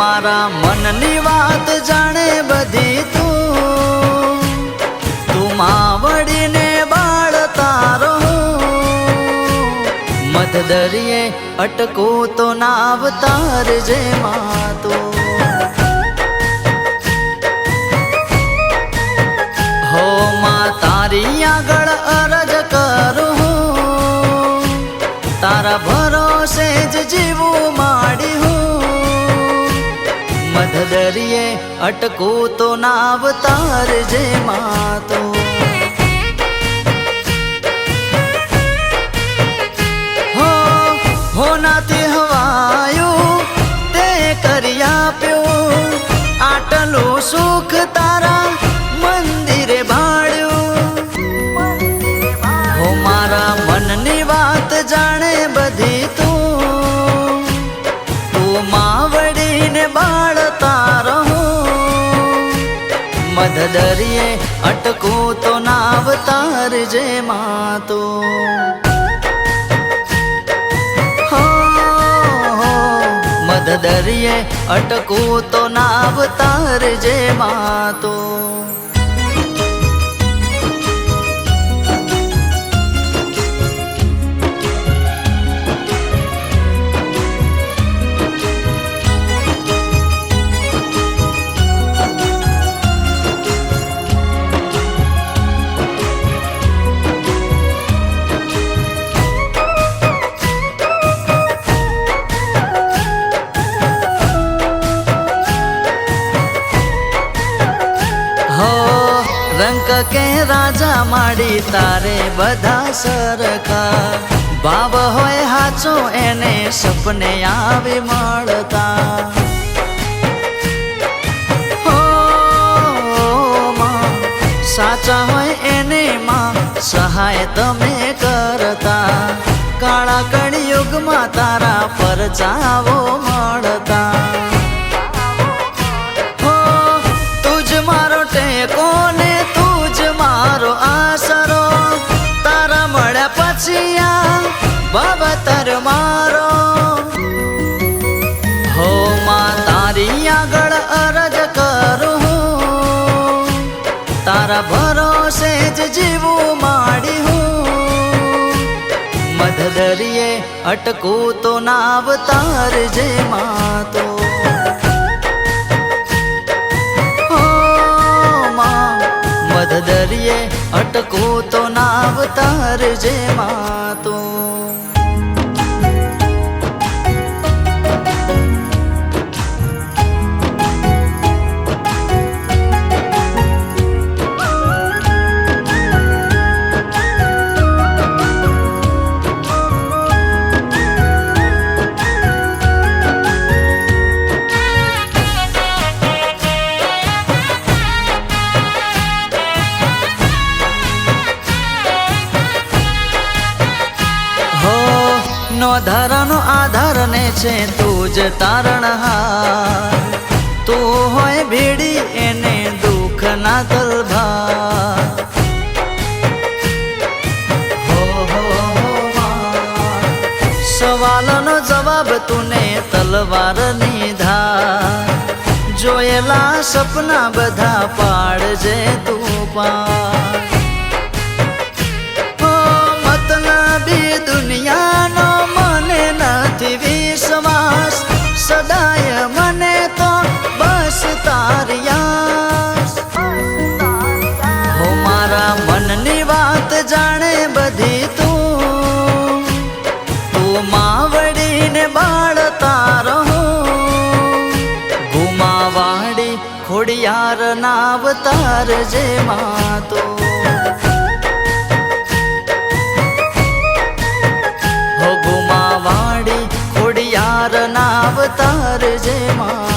મારા મનની વાત જાણે બધી તું માવડીને બાળ તારો મધ દરિયે અટકું તો નાવ તારજે માતો હો માં તારી આગળ અરજ કરું તારા ભરોસે જ જીવું માડી મધ દરિયે અટકું તો નાવ તારજે માતો હો નાથી હવાયું તે કરી આપ્યું આટલું સુખ તારા મંદિરે ભાડ્યું હો મારા મનની વાત જાણે બધી તું માવડીને બાળ તારો મધ દરિયે અટકું તો નાવ તારજે માતો મધ દરિયે અટકું તો નાવ તારજે માતો રંક કે રાજા માડી તારે બધા સરખા ભાવ હોય હાચો એને સપને આવે મળતા હો માં સાચા હોય એને માં સહાય તમે કરતા કાળા કળિયુગમાં તારા પરચાવો મળતા હો તુજ મારો ટેકો ને મારો આસરો તારા મળ્યા પછી આ બાબતર મારો હો માં તારી આગળ અરજ કરું તારા ભરોસે જ જીવું માડી મધ દરિયે અટકું તો નાવ તારજે માતો મધ દરિયે અટકું તો નાવ તારજે માતો નો ધરનો આધાર ને છે તું જ તારણહાર તું હોય ભેડી એને દુઃખ ના તલભાર સવાલનો જવાબ તુને તલવારની ધાર જોયેલા સપના બધા પાડજે તું પાર મતલબી દુનિયા મારા મનની વાત જાણે બધી તું માવડીને બાળતા રહું ગુમાવાડી ખોડિયાર નાવ તારજે માં તું હો ગુમાવાડી ખોડિયાર નાવ તારજે માં